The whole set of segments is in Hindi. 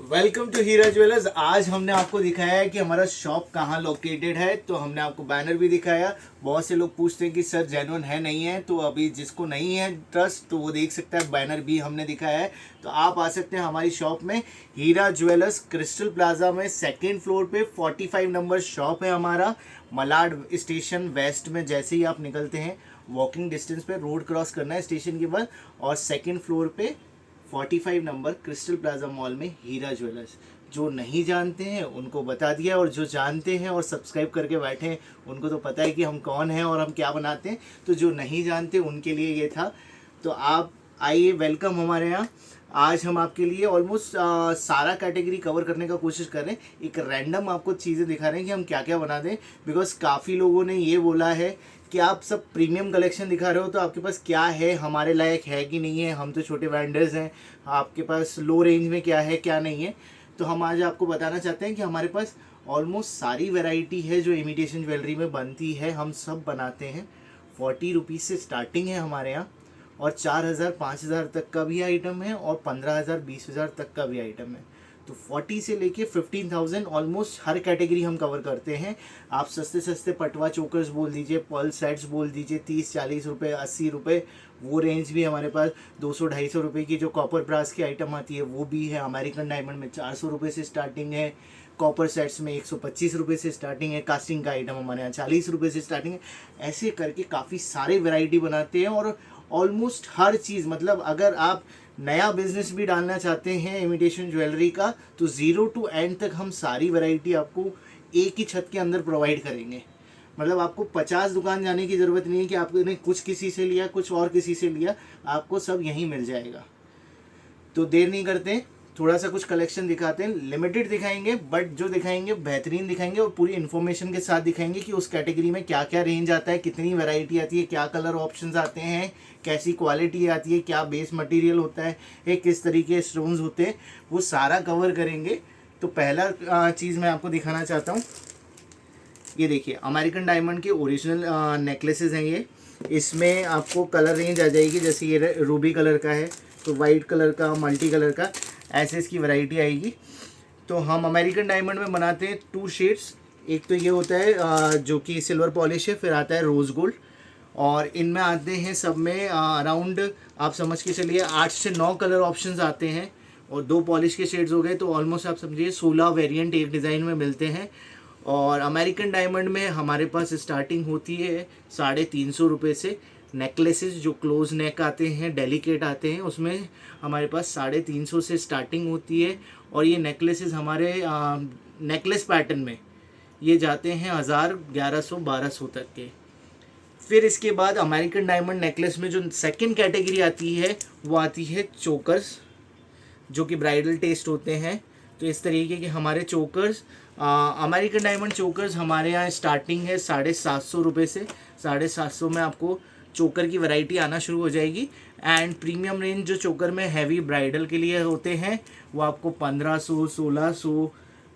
Welcome to Heera jewellers. आज हमने आपको दिखाया है कि हमारा शॉप कहाँ लोकेटेड है। तो हमने आपको बैनर भी दिखाया। बहुत से लोग पूछते हैं कि सर जेन्युइन है नहीं है, तो अभी जिसको नहीं है ट्रस्ट तो वो देख सकता है। बैनर भी हमने दिखाया है, तो आप आ सकते हैं हमारी शॉप में। हीरा ज्वेलर्स क्रिस्टल प्लाजा में सेकेंड फ्लोर पे 45 नंबर शॉप है हमारा। मलाड स्टेशन वेस्ट में जैसे ही आप निकलते हैं, वॉकिंग डिस्टेंस पे रोड क्रॉस करना है स्टेशन के बाद, और सेकेंड फ्लोर पे 45 नंबर क्रिस्टल प्लाजा मॉल में हीरा ज्वेलर्स। जो नहीं जानते हैं उनको बता दिया, और जो जानते हैं और सब्सक्राइब करके बैठे हैं उनको तो पता है कि हम कौन हैं और हम क्या बनाते हैं। तो जो नहीं जानते उनके लिए ये था। तो आप आइए, वेलकम हमारे यहाँ। आज हम आपके लिए ऑलमोस्ट सारा कैटेगरी कवर करने का कोशिश कर रहे हैं। एक रैंडम आपको चीज़ें दिखा रहे हैं कि हम क्या क्या बना दें, बिकॉज काफ़ी लोगों ने ये बोला है कि आप सब प्रीमियम कलेक्शन दिखा रहे हो, तो आपके पास क्या है, हमारे लायक है कि नहीं है। हम तो छोटे वेंडर्स हैं, आपके पास लो रेंज में क्या है क्या नहीं है। तो हम आज आपको बताना चाहते हैं कि हमारे पास ऑलमोस्ट सारी वैरायटी है जो इमिटेशन ज्वेलरी में बनती है, हम सब बनाते हैं। 40 रुपीज़ से स्टार्टिंग है हमारे यहाँ, और 4,000 5,000 तक का भी आइटम है, और 15,000 20,000 तक का भी आइटम है। तो 40 से लेके 15,000 ऑलमोस्ट हर कैटेगरी हम कवर करते हैं। आप सस्ते सस्ते पटवा चोकर्स बोल दीजिए, पर्ल सेट्स बोल दीजिए, 30-40 रुपये, 80 रुपये, वो रेंज भी हमारे पास। 200-250 रुपये की जो कॉपर ब्रास की आइटम आती है वो भी है। अमेरिकन डायमंड में 400 रुपये से स्टार्टिंग है। कॉपर सेट्स में 125 रुपये से स्टार्टिंग है। कास्टिंग का आइटम हमारे यहाँ 40 रुपये से स्टार्टिंग है। ऐसे करके काफ़ी सारे वैरायटी बनाते हैं, और ऑलमोस्ट हर चीज़, मतलब अगर आप नया बिजनेस भी डालना चाहते हैं इमिटेशन ज्वेलरी का, तो ज़ीरो टू एंड तक हम सारी वैरायटी आपको एक ही छत के अंदर प्रोवाइड करेंगे। मतलब आपको 50 दुकान जाने की ज़रूरत नहीं है कि आपने कुछ किसी से लिया, कुछ और किसी से लिया, आपको सब यहीं मिल जाएगा। तो देर नहीं करते, थोड़ा सा कुछ कलेक्शन दिखाते हैं। लिमिटेड दिखाएंगे, बट जो दिखाएंगे बेहतरीन दिखाएंगे, और पूरी इन्फॉर्मेशन के साथ दिखाएंगे कि उस कैटेगरी में क्या क्या रेंज आता है, कितनी वैरायटी आती है, क्या कलर ऑप्शंस आते हैं, कैसी क्वालिटी आती है, क्या बेस मटेरियल होता है, किस तरीके के स्टोन्स होते हैं, वो सारा कवर करेंगे। तो पहला चीज़ मैं आपको दिखाना चाहता हूँ, ये देखिए अमेरिकन डायमंड के ओरिजिनल नेकलेसेस हैं ये। इसमें आपको कलर रेंज आ जाएगी, जैसे ये रूबी कलर का है, तो वाइट कलर का, मल्टी कलर का, ऐसे इसकी वैरायटी आएगी। तो हम अमेरिकन डायमंड में बनाते हैं 2 शेड्स। एक तो ये होता है जो कि सिल्वर पॉलिश है, फिर आता है रोज़ गोल्ड, और इनमें आते हैं सब में अराउंड, आप समझ के चलिए 8 से 9 कलर ऑप्शंस आते हैं, और 2 पॉलिश के शेड्स हो गए, तो ऑलमोस्ट आप समझिए 16 वेरिएंट एक डिज़ाइन में मिलते हैं। और अमेरिकन डायमंड में हमारे पास स्टार्टिंग होती है 350 रुपये से। नेकलेसेस जो क्लोज नेक आते हैं, डेलिकेट आते हैं, उसमें हमारे पास 350 से स्टार्टिंग होती है। और ये नेकलेसेस हमारे नेकलेस पैटर्न में ये जाते हैं 1000, 1100, 1200 तक के। फिर इसके बाद अमेरिकन डायमंड नेकलेस में जो सेकंड कैटेगरी आती है वो आती है चोकर्स, जो कि ब्राइडल टेस्ट होते हैं। तो इस तरीके के हमारे चोकर्स, अमेरिकन डायमंड चोकर्स हमारे यहाँ स्टार्टिंग है 750 रुपये से। 750 में आपको चोकर की वैरायटी आना शुरू हो जाएगी। एंड प्रीमियम रेंज जो चोकर में हैवी ब्राइडल के लिए होते हैं वो आपको 1500, 1600,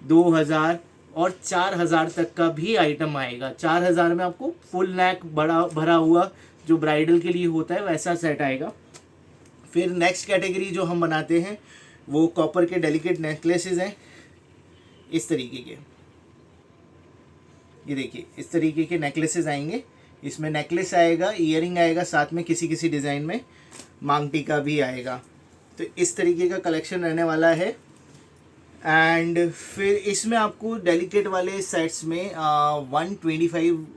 2000 और 4000 तक का भी आइटम आएगा। 4000 में आपको फुल नेक बड़ा भरा हुआ जो ब्राइडल के लिए होता है वैसा सेट आएगा। फिर नेक्स्ट कैटेगरी जो हम बनाते हैं वो कॉपर के डेलिकेट नेकलेसेस हैं, इस तरीके के। ये देखिए इस तरीके के नेकलेसेस आएंगे। इसमें नेकलेस आएगा, ईयरिंग आएगा, साथ में किसी किसी डिज़ाइन में मांग टीका भी आएगा। तो इस तरीके का कलेक्शन रहने वाला है। एंड फिर इसमें आपको डेलिकेट वाले सेट्स में 125,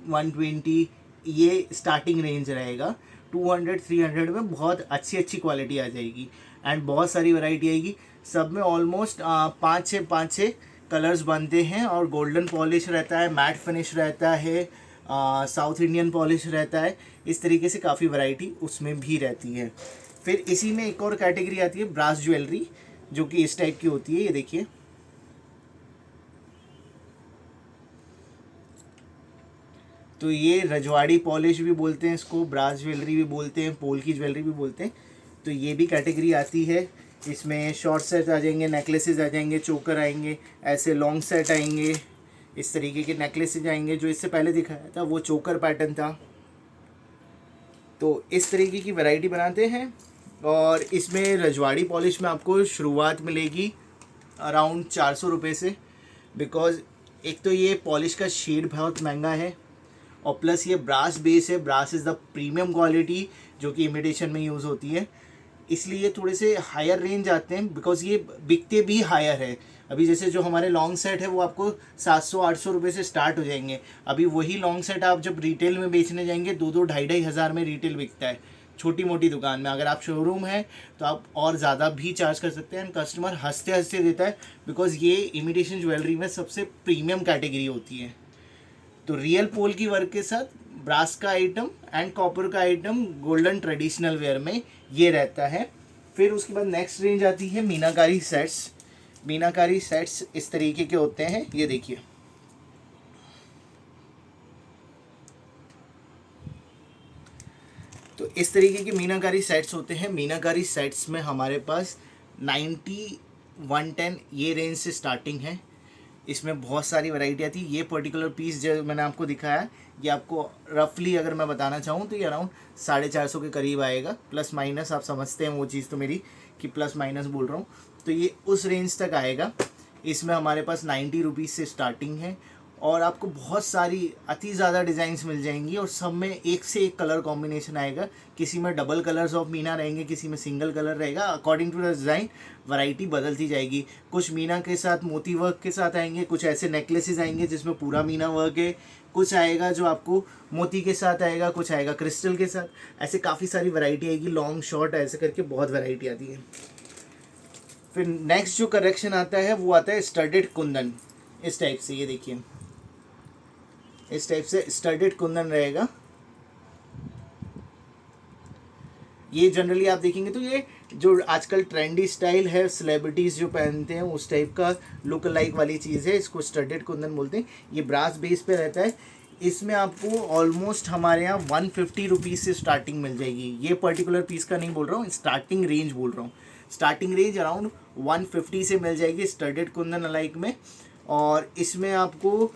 120 ये स्टार्टिंग रेंज रहेगा। 200, 300 में बहुत अच्छी अच्छी क्वालिटी आ जाएगी, एंड बहुत सारी वैरायटी आएगी। सब में ऑलमोस्ट 5-6 कलर्स बनते हैं, और गोल्डन पॉलिश रहता है, मैट फिनिश रहता है, साउथ इंडियन पॉलिश रहता है। इस तरीके से काफ़ी वैरायटी उसमें भी रहती है। फिर इसी में एक और कैटेगरी आती है ब्रास ज्वेलरी, जो कि इस टाइप की होती है। ये देखिए, तो ये रजवाड़ी पॉलिश भी बोलते हैं इसको, ब्रास ज्वेलरी भी बोलते हैं, पोल की ज्वेलरी भी बोलते हैं। तो ये भी कैटेगरी आती है। इसमें शॉर्ट सेट आ जाएंगे, नेकलेसेस आ जाएंगे, चोकर आएंगे, ऐसे लॉन्ग सेट आएंगे, इस तरीके के नेकलेसेस आएंगे। जो इससे पहले दिखाया था वो चोकर पैटर्न था। तो इस तरीके की वैरायटी बनाते हैं। और इसमें रजवाड़ी पॉलिश में आपको शुरुआत मिलेगी अराउंड 400 रुपये से, बिकॉज एक तो ये पॉलिश का शेड बहुत महंगा है और प्लस ये ब्रास बेस है। Brass is the premium quality जो कि इमिटेशन में यूज़ होती है, इसलिए थोड़े से हायर रेंज आते हैं, बिकॉज ये बिकते भी हायर है। अभी जैसे जो हमारे लॉन्ग सेट है वो आपको 700-800 रुपये से स्टार्ट हो जाएंगे। अभी वही लॉन्ग सेट आप जब रिटेल में बेचने जाएंगे 2-2 ढाई हज़ार में रिटेल बिकता है छोटी मोटी दुकान में। अगर आप शोरूम है तो आप और ज़्यादा भी चार्ज कर सकते हैं, एंड कस्टमर हंसते हंसते देता है, बिकॉज ये इमिटेशन ज्वेलरी में सबसे प्रीमियम कैटेगरी होती है। तो रियल पोल की वर्क के साथ ब्रास का आइटम एंड कॉपर का आइटम गोल्डन ट्रेडिशनल वेयर में ये रहता है। फिर उसके बाद नेक्स्ट रेंज आती है मीनाकारी सेट्स। मीनाकारी सेट्स इस तरीके के होते हैं, ये देखिए। तो इस तरीके के मीनाकारी सेट्स होते हैं। मीनाकारी सेट्स में हमारे पास 90, 110 ये रेंज से स्टार्टिंग है। इसमें बहुत सारी वैरायटी आती है। ये पर्टिकुलर पीस जो मैंने आपको दिखाया, ये आपको रफली अगर मैं बताना चाहूँ तो ये अराउंड 450 के करीब आएगा, प्लस माइनस। आप समझते हैं वो चीज़ तो मेरी कि प्लस माइनस बोल रहा हूँ, तो ये उस रेंज तक आएगा। इसमें हमारे पास 90 रुपीज़ से स्टार्टिंग है और आपको बहुत सारी अति ज़्यादा डिज़ाइंस मिल जाएंगी और सब में एक से एक कलर कॉम्बिनेशन आएगा। किसी में डबल कलर्स ऑफ मीना रहेंगे, किसी में सिंगल कलर रहेगा। According to the design variety बदलती जाएगी। कुछ मीना के साथ मोती वर्क के साथ आएंगे, कुछ ऐसे नेकलेसेस आएंगे जिसमें पूरा मीना वर्क है, कुछ आएगा जो आपको मोती के साथ आएगा, कुछ आएगा क्रिस्टल के साथ। ऐसे काफ़ी सारी वैरायटी आएगी, लॉन्ग शॉर्ट ऐसे करके बहुत वैरायटी आती है। फिर नेक्स्ट जो कलेक्शन आता है वो आता है स्टडेड कुंदन। इस टाइप से, ये देखिए, इस टाइप से स्टडेड कुंदन रहेगा। ये जनरली आप देखेंगे तो ये जो आजकल ट्रेंडी स्टाइल है, सेलिब्रिटीज़ जो पहनते हैं उस टाइप का लुक लाइक वाली चीज़ है, इसको स्टडेड कुंदन बोलते हैं। ये ब्रास बेस पे रहता है। इसमें आपको ऑलमोस्ट हमारे यहाँ 150 रुपीज़ से स्टार्टिंग मिल जाएगी। ये पर्टिकुलर पीस का नहीं बोल रहा हूँ, स्टार्टिंग रेंज बोल रहा हूँ। स्टार्टिंग रेंज अराउंड 150 से मिल जाएगी स्टडेड कुंदन अलाइक में। और इसमें आपको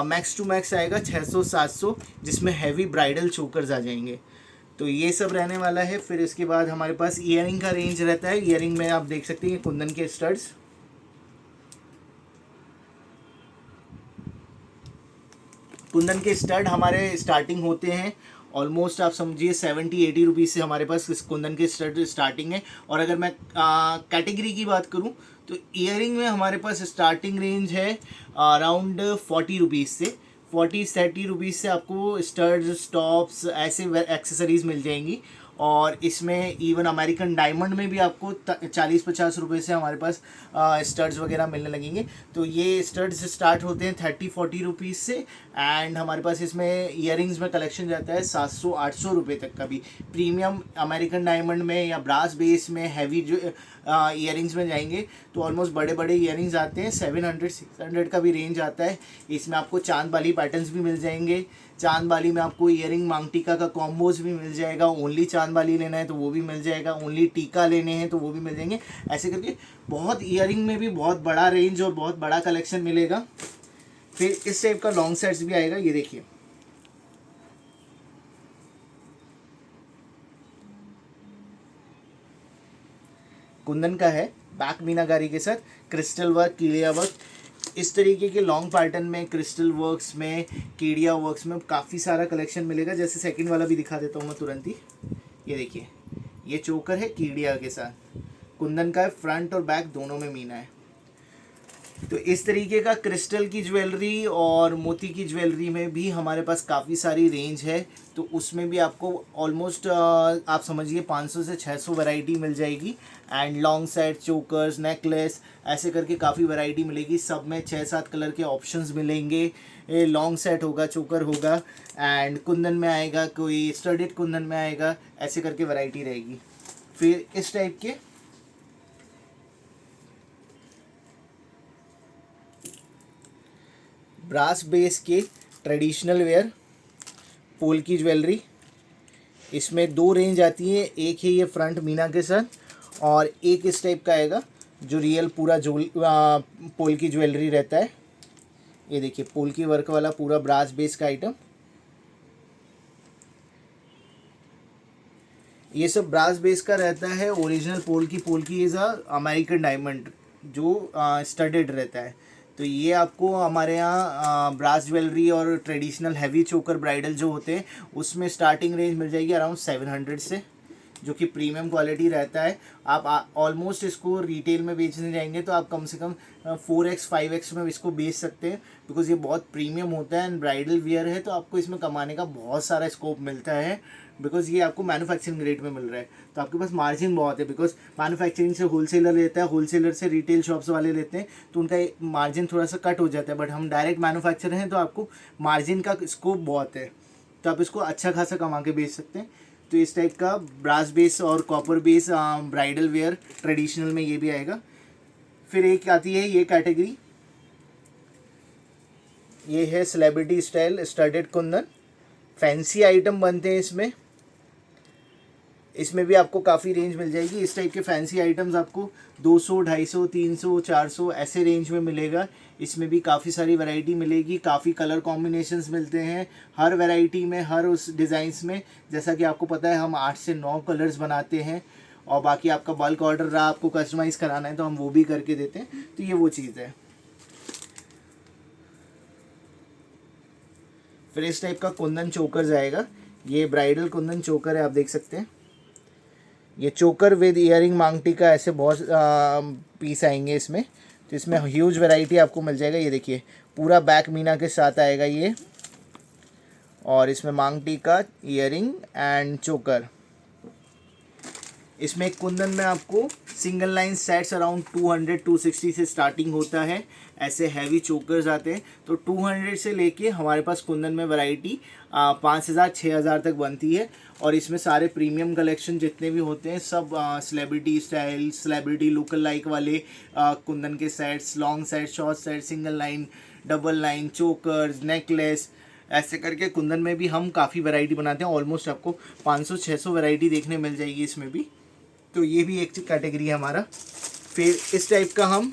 मैक्स टू मैक्स आएगा 600-700, जिसमें हैवी ब्राइडल चोकर्स आ जाएंगे। तो ये सब रहने वाला है। फिर इसके बाद हमारे पास ईयरिंग का रेंज रहता है। ईयरिंग में आप देख सकते हैं कुंदन के स्टड्स। कुंदन के स्टड हमारे स्टार्टिंग होते हैं ऑलमोस्ट आप समझिए 70-80 रुपीज़ से हमारे पास इस कुंदन के स्टड स्टार्टिंग है। और अगर मैं कैटेगरी की बात करूं तो ईयरिंग में हमारे पास स्टार्टिंग रेंज है अराउंड 40 रुपीज़ से। 40-30 रुपीज़ से आपको स्टड्स, स्टॉप्स, ऐसे एक्सेसरीज़ मिल जाएंगी। और इसमें इवन अमेरिकन डायमंड में भी आपको 40-50 रुपये से हमारे पास स्टड्स वगैरह मिलने लगेंगे। तो ये स्टड्स स्टार्ट होते हैं 30-40 रुपीज़ से। एंड हमारे पास इसमें ईयरिंग्स में कलेक्शन जाता है 700-800 रुपये तक का भी। प्रीमियम अमेरिकन डायमंड में या ब्रास बेस में हैवी जो ईयरिंग्स में जाएंगे तो ऑलमोस्ट बड़े बड़े ईयरिंग्स आते हैं 700-600 का भी रेंज आता है। इसमें आपको चांद वाली पैटर्न्स भी मिल जाएंगे। चांद बाली में आपको ईयरिंग मांग टीका का कॉम्बोज भी मिल जाएगा। ओनली चांद बाली लेना है तो वो भी मिल जाएगा, ओनली टीका लेने हैं तो वो भी मिल जाएंगे। ऐसे करके बहुत ईयरिंग में भी बहुत बड़ा रेंज और बहुत बड़ा कलेक्शन मिलेगा। फिर इस टाइप का लॉन्ग सेट्स भी आएगा, ये देखिए। कुंदन का है, बैक मीनाकारी के साथ क्रिस्टल वर्क, कीड़िया वर्क। इस तरीके के लॉन्ग पैटर्न में, क्रिस्टल वर्क्स में, कीड़िया वर्क्स में काफ़ी सारा कलेक्शन मिलेगा। जैसे सेकंड वाला भी दिखा देता हूँ मैं तुरंत ही। ये देखिए, ये चोकर है कीड़िया के साथ, कुंदन का है, फ्रंट और बैक दोनों में मीना है। तो इस तरीके का क्रिस्टल की ज्वेलरी और मोती की ज्वेलरी में भी हमारे पास काफ़ी सारी रेंज है। तो उसमें भी आपको ऑलमोस्ट आप समझिए 500 से 600 वैरायटी मिल जाएगी। And long set, chokers, necklace, ऐसे करके काफ़ी वैरायटी मिलेगी। सब में 6-7 कलर के ऑप्शंस मिलेंगे। लॉन्ग सेट होगा, चोकर होगा, एंड कुंदन में आएगा, कोई स्टडेड कुंदन में आएगा, ऐसे करके वैरायटी रहेगी। फिर इस टाइप के ब्रास बेस के ट्रेडिशनल वेयर पोल की ज्वेलरी। इसमें 2 रेंज आती है, एक है ये फ्रंट मीना के साथ और एक इस टाइप का आएगा जो रियल पूरा पोल की ज्वेलरी रहता है। ये देखिए, पोल की वर्क वाला पूरा ब्रास बेस का आइटम। ये सब ब्रास बेस का रहता है। ओरिजिनल पोल की इज़ अ अमेरिकन डायमंड जो स्टडेड रहता है। तो ये आपको हमारे यहाँ ब्रास ज्वेलरी और ट्रेडिशनल हैवी चोकर ब्राइडल जो होते हैं उसमें स्टार्टिंग रेंज मिल जाएगी अराउंड 700 से, जो कि प्रीमियम क्वालिटी रहता है। आप ऑलमोस्ट इसको रिटेल में बेचने जाएंगे तो आप कम से कम 4x 5x में इसको बेच सकते हैं, बिकॉज ये बहुत प्रीमियम होता है एंड ब्राइडल वियर है, तो आपको इसमें कमाने का बहुत सारा स्कोप मिलता है, बिकॉज ये आपको मैन्युफैक्चरिंग रेट में मिल रहा है। तो आपके पास मार्जिन बहुत है, बिकॉज मैन्युफैक्चरिंग से होलसेलर लेता है, होलसेलर से रिटेल शॉप्स वाले लेते हैं, तो उनका मार्जिन थोड़ा सा कट हो जाता है। बट हम डायरेक्ट मैन्युफैक्चर हैं तो आपको मार्जिन का स्कोप बहुत है, तो आप इसको अच्छा खासा कमा के बेच सकते हैं। तो इस टाइप का ब्रास बेस और copper base bridal where traditional में ये भी आएगा। फिर एक आती है ये कैटेगरी, ये है celebrity style studded kundan, fancy item बनते हैं इसमें। इसमें भी आपको काफ़ी रेंज मिल जाएगी। इस टाइप के फैंसी आइटम्स आपको 200, 250, 300, 400 ऐसे रेंज में मिलेगा। इसमें भी काफ़ी सारी वैरायटी मिलेगी, काफ़ी कलर कॉम्बिनेशंस मिलते हैं हर वैरायटी में, हर उस डिज़ाइंस में। जैसा कि आपको पता है हम 8 से 9 कलर्स बनाते हैं, और बाकी आपका बल्क ऑर्डर रहा, आपको कस्टमाइज़ कराना है तो हम वो भी करके देते हैं। तो ये वो चीज़ है। फिर इस टाइप का कुंदन चोकर आएगा, ये ब्राइडल कुंदन चोकर है, आप देख सकते हैं। ये चोकर विद ईयरिंग मांगटी का ऐसे बहुत पीस आएंगे इसमें। तो इसमें ह्यूज वैरायटी आपको मिल जाएगा। ये देखिए पूरा बैक मीना के साथ आएगा ये, और इसमें मांगटी का ईयरिंग एंड चोकर। इसमें एक कुंदन में आपको सिंगल लाइन सेट्स अराउंड 200-260 से स्टार्टिंग होता है। ऐसे हैवी चोकर्स आते हैं, तो 200 से लेके हमारे पास कुंदन में वैरायटी 5000-6000 तक बनती है। और इसमें सारे प्रीमियम कलेक्शन जितने भी होते हैं सब celebrity style, celebrity look like वाले कुंदन के sets, long set, short set, single line, double line, chokers, necklace, ऐसे करके कुंदन में भी हम काफ़ी वैरायटी बनाते हैं। ऑलमोस्ट आपको 500-600 वैरायटी देखने मिल जाएगी इसमें भी। तो ये भी एक कैटेगरी है हमारा। फिर इस टाइप का हम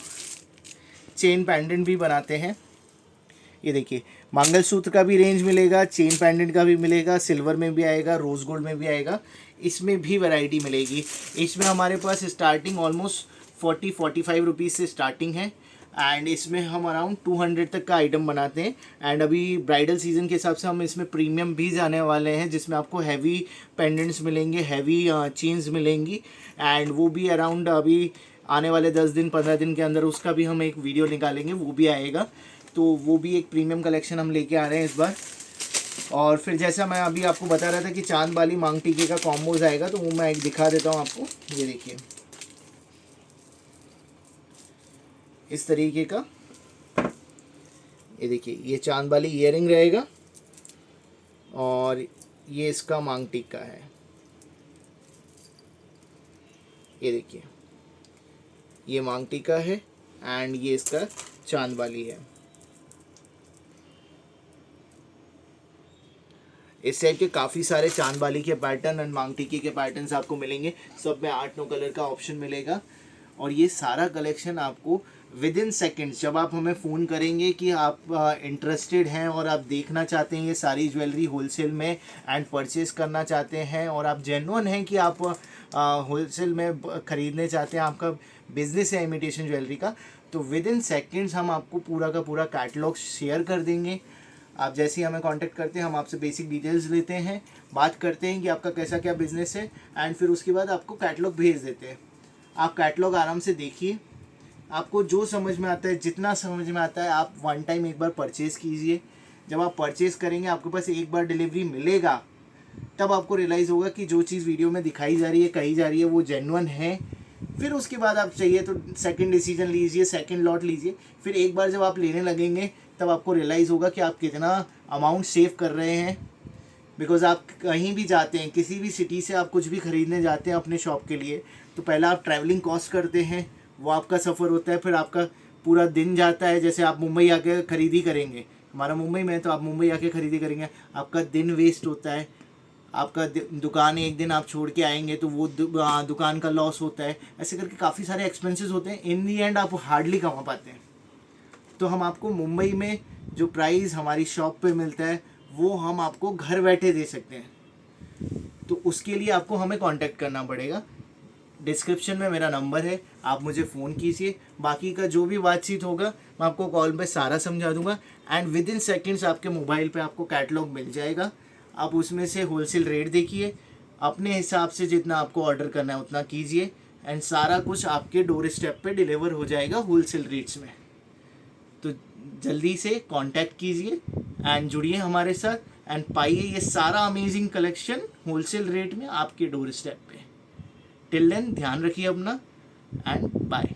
चेन पेंडेंट भी बनाते हैं। ये देखिए मंगलसूत्र का भी रेंज मिलेगा, चेन पेंडेंट का भी मिलेगा, सिल्वर में भी आएगा, रोज़ गोल्ड में भी आएगा, इसमें भी वैरायटी मिलेगी। इसमें हमारे पास स्टार्टिंग ऑलमोस्ट 40-45 रुपीज़ से स्टार्टिंग है, एंड इसमें हम अराउंड 200 तक का आइटम बनाते हैं। एंड अभी ब्राइडल सीज़न के हिसाब से हम इसमें प्रीमियम भी जाने वाले हैं, जिसमें आपको हैवी पेंडेंट्स मिलेंगे, हैवी चेन्स मिलेंगी, एंड वो भी अराउंड अभी आने वाले 10 दिन 15 दिन के अंदर उसका भी हम एक वीडियो निकालेंगे, वो भी आएगा। तो वो भी एक प्रीमियम कलेक्शन हम लेके आ रहे हैं इस बार। और फिर जैसा मैं अभी आपको बता रहा था कि चांद वाली मांग टीके का कॉम्बोज आएगा, तो वो मैं एक दिखा देता हूँ आपको। ये देखिए इस तरीके का, ये देखिए ये चांद वाली ईयरिंग रहेगा, और ये इसका मांग टीका है। ये देखिए ये मांग टीका है, एंड ये इसका चांद वाली है। इस टाइप के काफ़ी सारे चांद वाली के पैटर्न एंड मांग टीके के पैटर्न्स आपको मिलेंगे। सब में 8-9 कलर का ऑप्शन मिलेगा, और ये सारा कलेक्शन आपको विद इन सेकेंड्स, जब आप हमें फ़ोन करेंगे कि आप इंटरेस्टेड हैं और आप देखना चाहते हैं ये सारी ज्वेलरी होलसेल में एंड परचेज़ करना चाहते हैं, और आप जेन्युइन हैं कि आप होलसेल में ख़रीदने चाहते हैं, आपका बिजनेस है इमिटेशन ज्वेलरी का, तो विद इन सेकेंड्स हम आपको पूरा का पूरा कैटलॉग शेयर कर देंगे। आप जैसे ही हमें कांटेक्ट करते हैं, हम आपसे बेसिक डिटेल्स लेते हैं, बात करते हैं कि आपका कैसा क्या बिज़नेस है, एंड फिर उसके बाद आपको कैटलॉग भेज देते हैं। आप कैटलॉग आराम से देखिए, आपको जो समझ में आता है, जितना समझ में आता है, आप वन टाइम एक बार परचेज़ कीजिए। जब आप परचेज़ करेंगे, आपके पास एक बार डिलीवरी मिलेगा, तब आपको रियलाइज़ होगा कि जो चीज़ वीडियो में दिखाई जा रही है, कही जा रही है, वो जेन्युइन है। फिर उसके बाद आप चाहिए तो सेकंड डिसीजन लीजिए, सेकंड लॉट लीजिए। फिर एक बार जब आप लेने लगेंगे, तब आपको रियलाइज़ होगा कि आप कितना अमाउंट सेव कर रहे हैं। बिकॉज़ आप कहीं भी जाते हैं, किसी भी सिटी से आप कुछ भी ख़रीदने जाते हैं अपने शॉप के लिए, तो पहला आप ट्रैवलिंग कॉस्ट करते हैं, वो आपका सफ़र होता है, फिर आपका पूरा दिन जाता है। जैसे आप मुंबई आके ख़रीदी करेंगे, हमारा मुंबई में है, तो आप मुंबई आके ख़रीदी करेंगे, आपका दिन वेस्ट होता है। आपका दुकान एक दिन आप छोड़ के आएंगे तो वो दुकान का लॉस होता है। ऐसे करके काफ़ी सारे एक्सपेंसेस होते हैं, इन दी एंड आप हार्डली कमा पाते हैं। तो हम आपको मुंबई में जो प्राइस हमारी शॉप पे मिलता है, वो हम आपको घर बैठे दे सकते हैं। तो उसके लिए आपको हमें कांटेक्ट करना पड़ेगा। डिस्क्रिप्शन में मेरा नंबर है, आप मुझे फ़ोन कीजिए। बाकी का जो भी बातचीत होगा मैं आपको कॉल पे सारा समझा दूंगा। एंड विद इन सेकेंड्स आपके मोबाइल पे आपको कैटलॉग मिल जाएगा, आप उसमें से होलसेल रेट देखिए, अपने हिसाब से जितना आपको ऑर्डर करना है उतना कीजिए, एंड सारा कुछ आपके डोर स्टेप पे डिलीवर हो जाएगा होलसेल रेट्स में। तो जल्दी से कांटेक्ट कीजिए एंड जुड़िए हमारे साथ एंड पाइए ये सारा अमेजिंग कलेक्शन होलसेल रेट में आपके डोर स्टेप पे। टिल देन ध्यान रखिए अपना एंड बाय।